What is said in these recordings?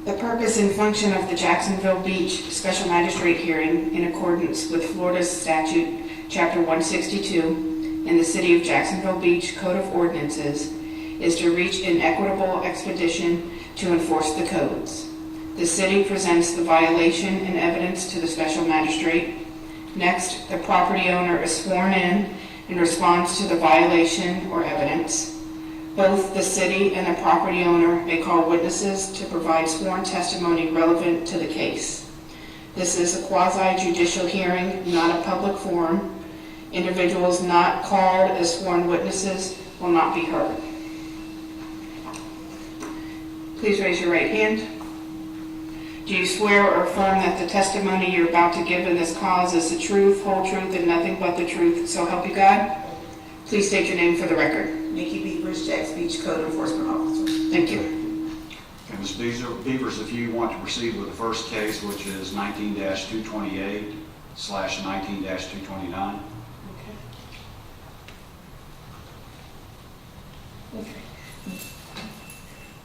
The purpose and function of the Jacksonville Beach Special Magistrate hearing in accordance with Florida's statute, Chapter 162, and the City of Jacksonville Beach Code of Ordinances is to reach an equitable expedition to enforce the codes. The city presents the violation and evidence to the special magistrate. Next, the property owner is sworn in response to the violation or evidence. Both the city and the property owner may call witnesses to provide sworn testimony relevant to the case. This is a quasi-judicial hearing, not a public forum. Individuals not called as sworn witnesses will not be heard. Please raise your right hand. Do you swear or affirm that the testimony you're about to give in this cause is the truth, whole truth, and nothing but the truth, so help you God? Please state your name for the record. Nikki Beavers, Jacks Beach Code Enforcement Officer. Thank you. Okay, Ms. Beavers, if you want to proceed with the first case, which is 19-228/19-229. Okay.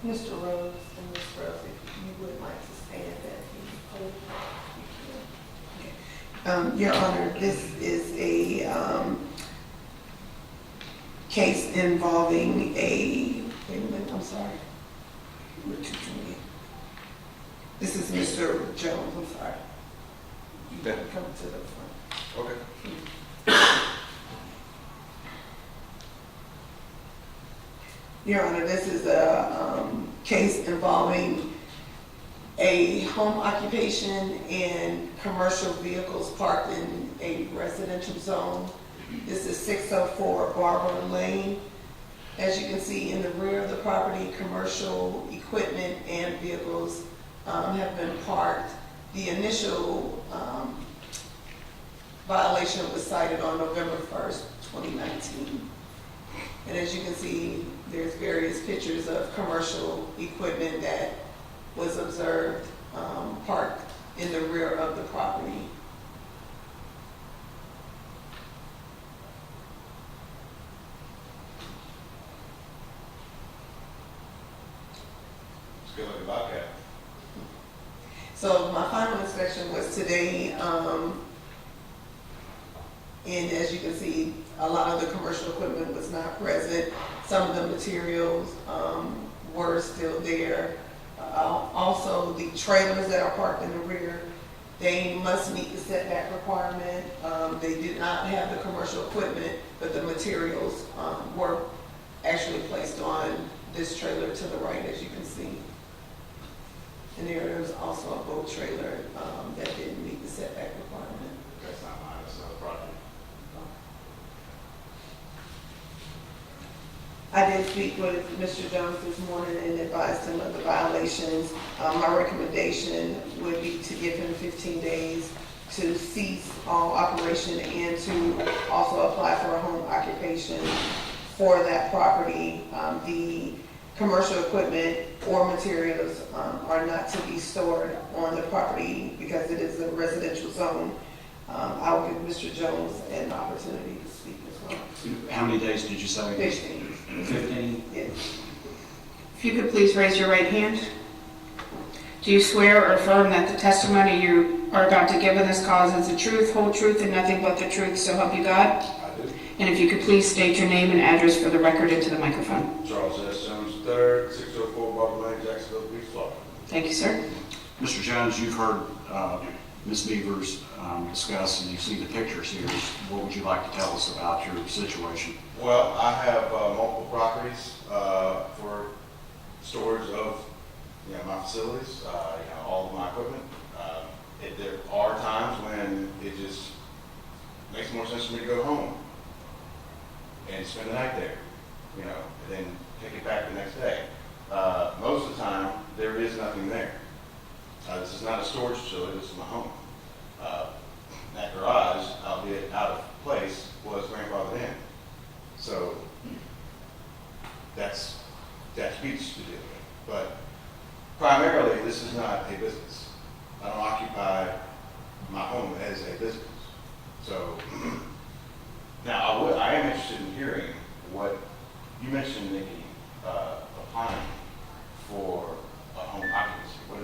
Mr. Rose and Ms. Rose, if you would like to stand at the podium. Your Honor, this is a case involving wait a minute, I'm sorry. We're 228. This is Mr. Jones, I'm sorry. You better come to the front. Okay. Your Honor, this is a case involving a home occupation and commercial vehicles parked in a residential zone. This is 604 Barber Lane. As you can see in the rear of the property, commercial equipment and vehicles have been parked. The initial violation was cited on November 1st, 2019. And as you can see, there's various pictures of commercial equipment that was observed parked in the rear of the property. It's good looking Bobcat. So my final inspection was today, and as you can see, a lot of the commercial equipment was not present. Some of the materials were still there. Also, the trailers that are parked in the rear, they must meet the setback requirement. They did not have the commercial equipment, but the materials were actually placed on this trailer to the right, as you can see. And there was also a boat trailer that didn't meet the setback requirement. That's not mine, that's another property. I did speak with Mr. Jones this morning and advised him of the violations. My recommendation would be to give him 15 days to cease all operation and to also apply for a home occupation for that property. The commercial equipment or materials are not to be stored on the property because it is a residential zone. I will give Mr. Jones an opportunity to speak as well. How many days did you say? 15. 15? Yes. If you could please raise your right hand. Do you swear or affirm that the testimony you are about to give in this cause is the truth, whole truth, and nothing but the truth, so help you God? I do. And if you could please state your name and address for the record into the microphone. Charles S. Jones III, 604 Barber Lane, Jacksonville Beach, Florida. Thank you, sir. Mr. Jones, you've heard Ms. Beavers discuss, and you see the pictures here. What would you like to tell us about your situation? Well, I have multiple properties for storage of my facilities, all of my equipment. There are times when it just makes more sense for me to go home and spend the night there, and then take it back the next day. Most of the time, there is nothing there. This is not a storage facility, this is my home. That garage, albeit out of place, was grandfathered in. So that's beach to deal with. But primarily, this is not a business. I don't occupy my home as a business. So now I am interested in hearing what you mentioned, Nikki, applying for a home occupancy. What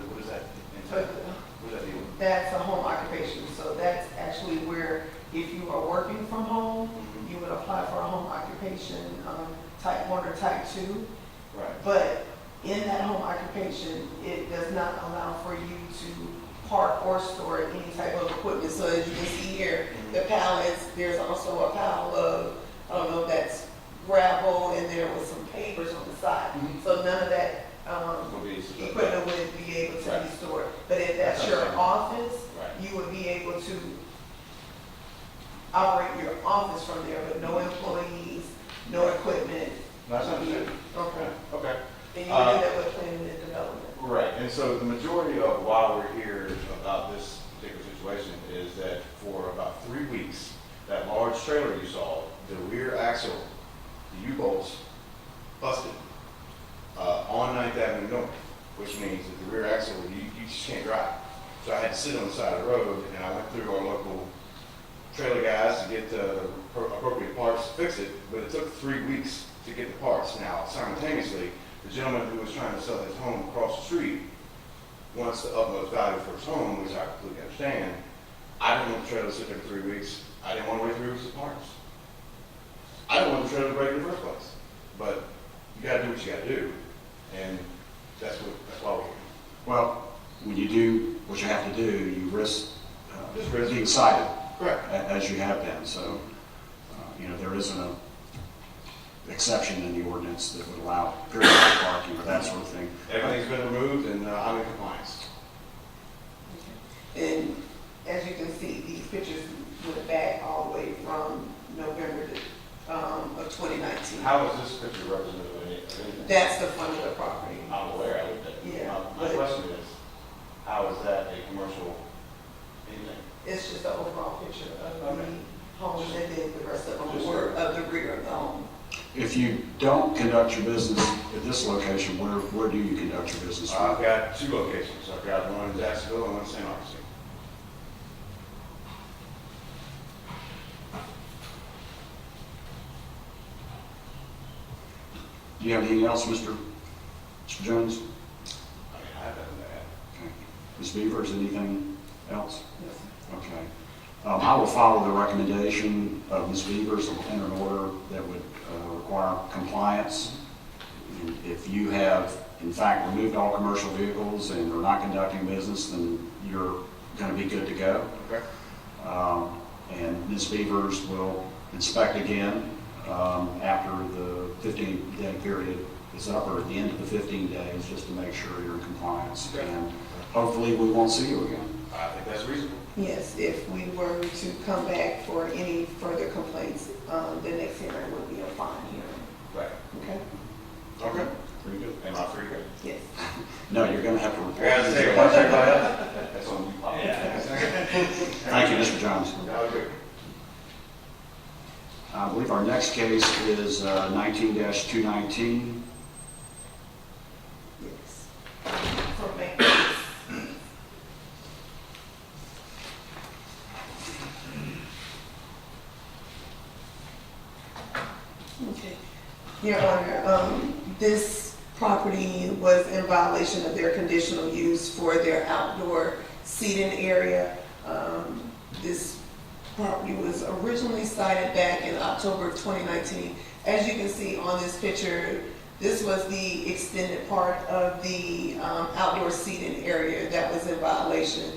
to. Right. But in that home occupation, it does not allow for you to park or store any type of equipment. So as you can see here, the pallets, there's also a pile of, I don't know if that's gravel, and there was some papers on the side. So none of that Will be equipment would be able to be Right. stored. But if that's That's your understandable. office, Right. you would be able to operate your office from there, but no employees, no equipment. That's understandable. Okay. Okay. And you would do that with planning and development. Right, and so the majority of why we're here about this particular situation is that for about 3 weeks, that large trailer you saw, the rear axle, the U-bolts busted on 9th Avenue North, which means that the rear axle, you just can't drive. So I had to sit on the side of the road, and I went through our local trailer guys to get the appropriate parts to fix it, but it took 3 weeks to get the parts. Now, simultaneously, the gentleman who was trying to sell his home across the street wants the utmost value for his home, which I completely understand. I didn't want the trailer to sit there for 3 weeks. I didn't want to wait 3 weeks for parts. I didn't want the trailer to break in the first place. But you gotta do what you gotta do, and that's why we're here. Well, when you do what you have to do, you risk Just risk. being cited, Correct. as you have been. So, there isn't a exception in the ordinance that would allow periodic parking or that sort of thing. Everything's been removed, and I'm in compliance. And as you can see, these pictures went back all the way from November of 2019. How is this picture representative of anything? That's the front of the property. I'm aware, I looked at it. Yeah, My but- question is, how is that a commercial anything? It's just the overall picture of Okay. the home, and then the rest of them were of the rear of the home. If you don't conduct your business at this location, where do you conduct your business from? I've got 2 locations. I've got one in Jacksonville and one in St. Augustine. Do you have anything else, Mr. Jones? I mean, I have nothing to add. Okay. Ms. Beavers, anything else? Yes. Okay. I will follow the recommendation of Ms. Beavers and enter an order that would require compliance. And if you have, in fact, removed all commercial vehicles and are not conducting business, then you're going to be good to go. Okay. And Ms. Beavers will inspect again after the 15-day period is up, or at the end of the 15 days, just to make sure you're in compliance. Okay. And hopefully we won't see you again. I think that's reasonable. Yes, if we were to come back for any further complaints, the next hearing would be a fine hearing. Right. Okay? Okay. Pretty good. Am I free to go? Yes. No, you're going to have to report. I gotta say, watch everybody else. That's on you, Pop. Thank you, Mr. Jones. That was good. I believe our next case is 19-219. Yes. For maintenance. Okay. Your Honor, this property was in violation of their conditional use for their outdoor seating area. This property was originally cited back in October of 2019. As you can see on this picture, this was the extended part of the outdoor seating area that was in violation.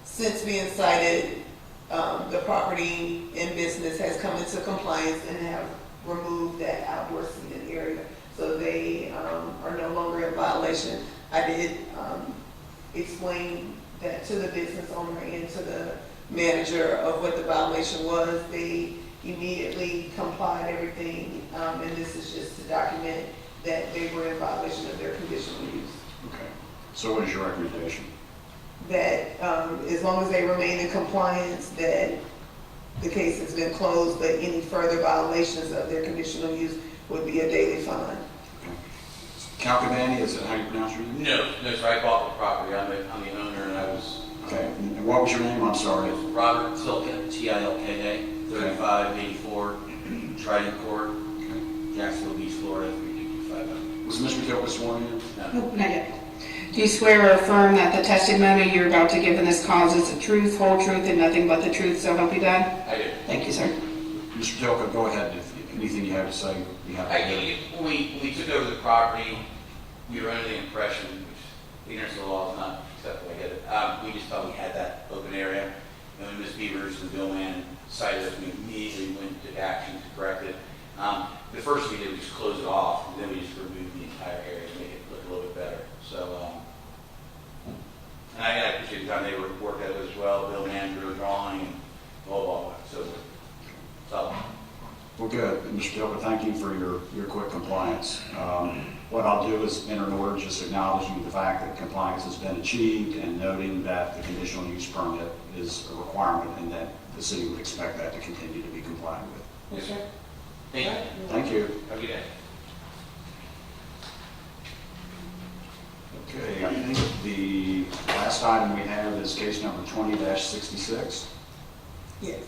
Since being cited, the property and business has come into compliance and have removed that outdoor seating area. So they are no longer in violation. I did explain that to the business owner and to the manager of what the violation was. They immediately complied everything, and this is just to document that they were in violation of their conditional use. Okay. So what is your recommendation? That as long as they remain in compliance, that the case has been closed, but any further violations of their conditional use would be a daily fine. Okay. Calcavani, is that how you pronounce your name? No, sir, I bought the property, I'm the owner, and I was, Okay. And what was your name? I'm sorry. Robert Tilka, Tilka, 3584 Trident Court, Jacksonville Beach, Florida, 325. Was Mr. Gilbert sworn in? No, Nope, not yet. Do you swear or affirm that the testimony you're about to give in this cause is the truth, whole truth, and nothing but the truth, so help you God? I did. Thank you, sir. Mr. Tilka, go ahead. If anything you have to say? You have When we took over the property, we were under the impression, which ignorance of the law is not acceptable, I get it. We just thought we had that open area. And when Ms. Beavers and Bill Mann cited us, we immediately went to action to correct it. The first thing we did was just close it off, and then we just removed the entire area to make it look a little bit better. So, and I appreciate the time they worked at it as well. Bill Mann drew a drawing and blah, blah, blah. So, Well, good. Mr. Gilbert, thank you for your quick compliance. What I'll do is enter an order just acknowledging the fact that compliance has been achieved and noting that the conditional use permit is a requirement and that the city would expect that to continue to be complied with. yes, sir. Thank you. Thank you. Have a good day. Okay, I think the last item we have is case number 20-66. Yes.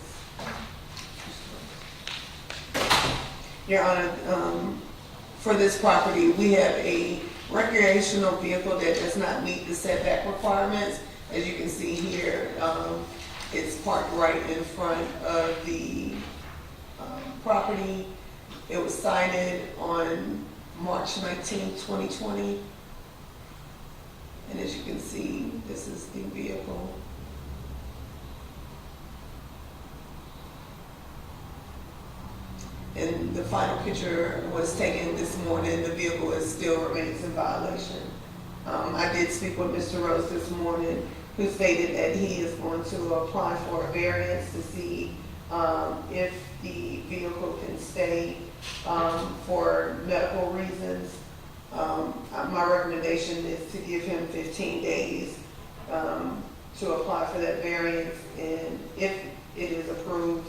Your Honor, for this property, we have a recreational vehicle that does not meet the setback requirements. As you can see here, it's parked right in front of the property. It was cited on March 19, 2020. And as you can see, this is the vehicle. And the final picture was taken this morning. The vehicle still remains in violation. I did speak with Mr. Rose this morning, who stated that he is going to apply for a variance to see if the vehicle can stay for medical reasons. My recommendation is to give him 15 days to apply for that variance, and if it is approved,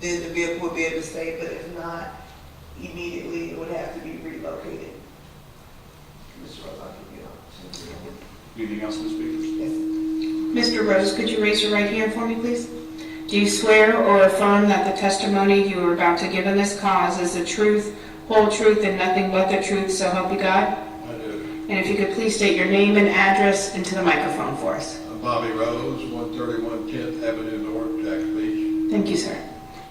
then the vehicle will be able to stay, but if not, immediately it would have to be relocated. Mr. Rose, I'll give you an opportunity. Anything else, Ms. Peters? Yes. Mr. Rose, could you raise your right hand for me, please? Do you swear or affirm that the testimony you are about to give in this cause is the truth, whole truth, and nothing but the truth, so help you God? I do. And if you could please state your name and address into the microphone for us. I'm Bobby Rose, 131 10th Avenue North, Jackson Beach. Thank you, sir.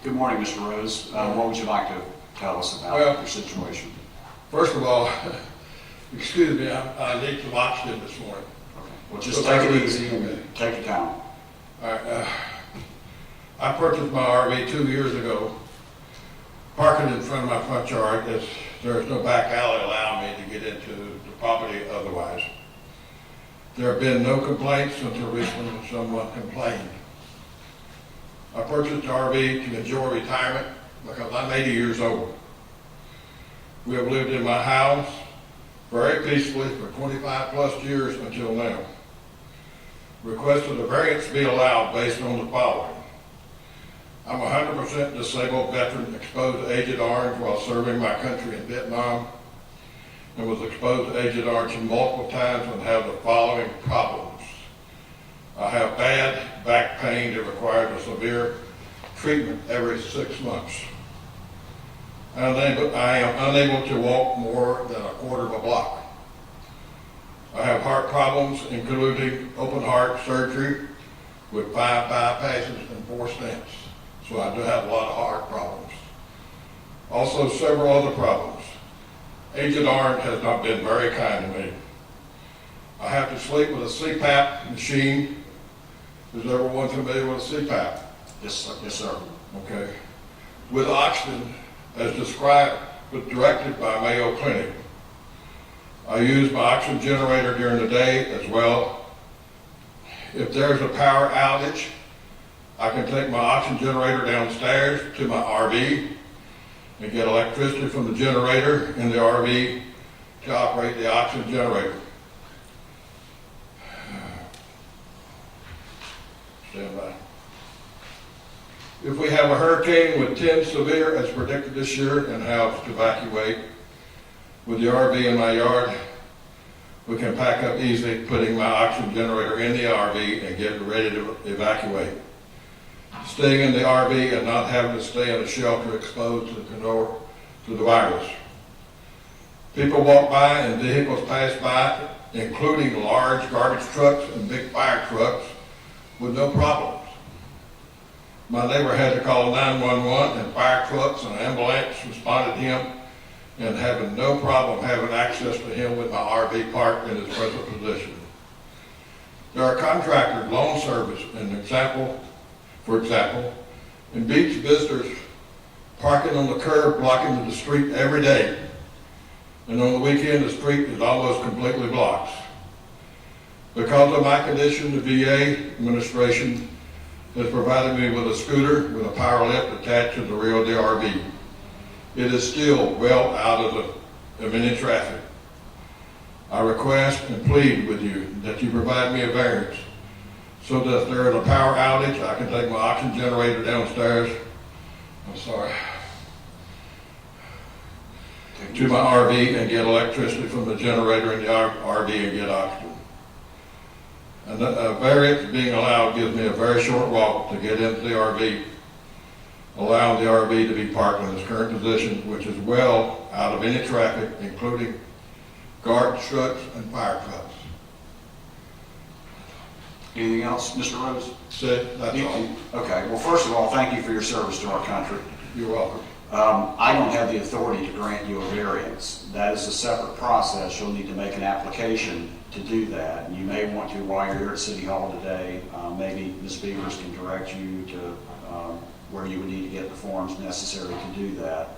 Good morning, Mr. Rose. What would you like to tell us about Well- your situation? First of all, excuse me, I leaked some oxygen this morning. Okay. Well, just take it easy and take your time. All right, I purchased my RV 2 years ago, parking in front of my front yard, as there's no back alley allowing me to get into the property otherwise. There have been no complaints until recently when someone complained. I purchased the RV to enjoy retirement because I'm 80 years old. We have lived in my house very peacefully for 25 plus years until now. Requested a variance be allowed based on the following. I'm a 100% disabled veteran exposed to Agent Orange while serving my country in Vietnam, and was exposed to Agent Orange multiple times and have the following problems. I have bad back pain that requires a severe treatment every 6 months. I am unable to walk more than a quarter of a block. I have heart problems, including open heart surgery with 5 bypasses and 4 stents. So I do have a lot of heart problems. Also several other problems. Agent Orange has not been very kind to me. I have to sleep with a CPAP machine. Is everyone familiar with a CPAP? Yes, sir. Yes, sir. Okay. With oxygen, as described, but directed by Mayo Clinic. I use my oxygen generator during the day as well. If there's a power outage, I can take my oxygen generator downstairs to my RV and get electricity from the generator in the RV to operate the oxygen generator. Stand by. If we have a hurricane with 10 severe as predicted this year and have to evacuate with the RV in my yard, we can pack up easily, putting my oxygen generator in the RV and get ready to evacuate. Staying in the RV and not having to stay in a shelter exposed to the virus. People walk by and vehicles pass by, including large garbage trucks and big fire trucks, with no problems. My neighbor had to call 911 and fire trucks and ambulance responded to him, and having no problem having access to him with my RV parked in its present position. There are contractors, lawn service, for example, and beach visitors parking on the curb blocking the street every day. And on the weekend, the street is almost completely blocked. Because of my condition, the VA administration has provided me with a scooter with a power lift attached to the rear of the RV. It is still well out of the mini traffic. I request and plead with you that you provide me a variance so that if there is a power outage, I can take my oxygen generator downstairs, to my RV and get electricity from the generator in the RV and get oxygen. And a variance being allowed gives me a very short walk to get into the RV, allowing the RV to be parked in its current position, which is well out of any traffic, including garbage trucks and fire trucks. Anything else, Mr. Rose? That's all. Okay, well, first of all, thank you for your service to our country. You're welcome. I don't have the authority to grant you a variance. That is a separate process. You'll need to make an application to do that. And you may want to, while you're here at City Hall today, maybe Ms. Beavers can direct you to where you would need to get the forms necessary to do that.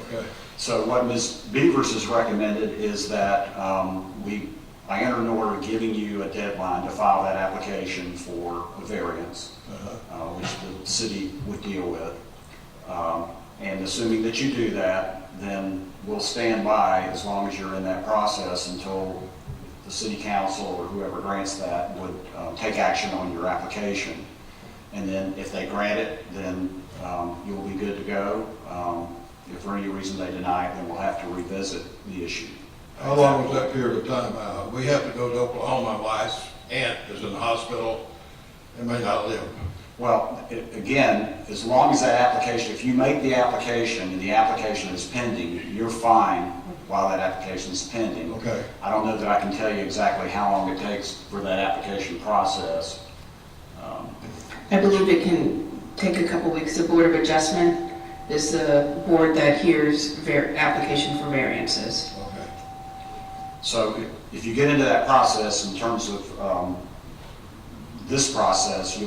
Okay. So what Ms. Beavers has recommended is that I enter an order giving you a deadline to file that application for a variance, which the city would deal with. And assuming that you do that, then we'll stand by as long as you're in that process until the city council or whoever grants that would take action on your application. And then if they grant it, then you'll be good to go. If for any reason they deny it, then we'll have to revisit the issue. How long was that period of time? We have to go to Oklahoma. My wife's aunt is in the hospital and may not live. Well, again, as long as that application, if you make the application and the application is pending, you're fine while that application is pending. Okay. I don't know that I can tell you exactly how long it takes for that application process. I believe it can take a couple weeks. The Board of Adjustment is the board that hears application for variances. Okay. So if you get into that process in terms of this process,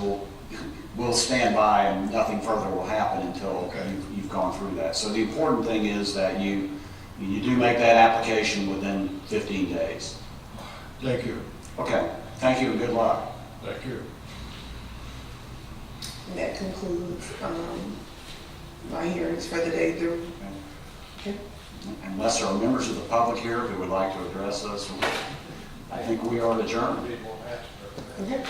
we'll stand by and nothing further will happen until you've gone through that. So the important thing is that you do make that application within 15 days. Thank you. Okay, thank you and good luck. Thank you. And that concludes my hearings for the day. Okay. Unless there are members of the public here who would like to address us, I think we are adjourned. Okay.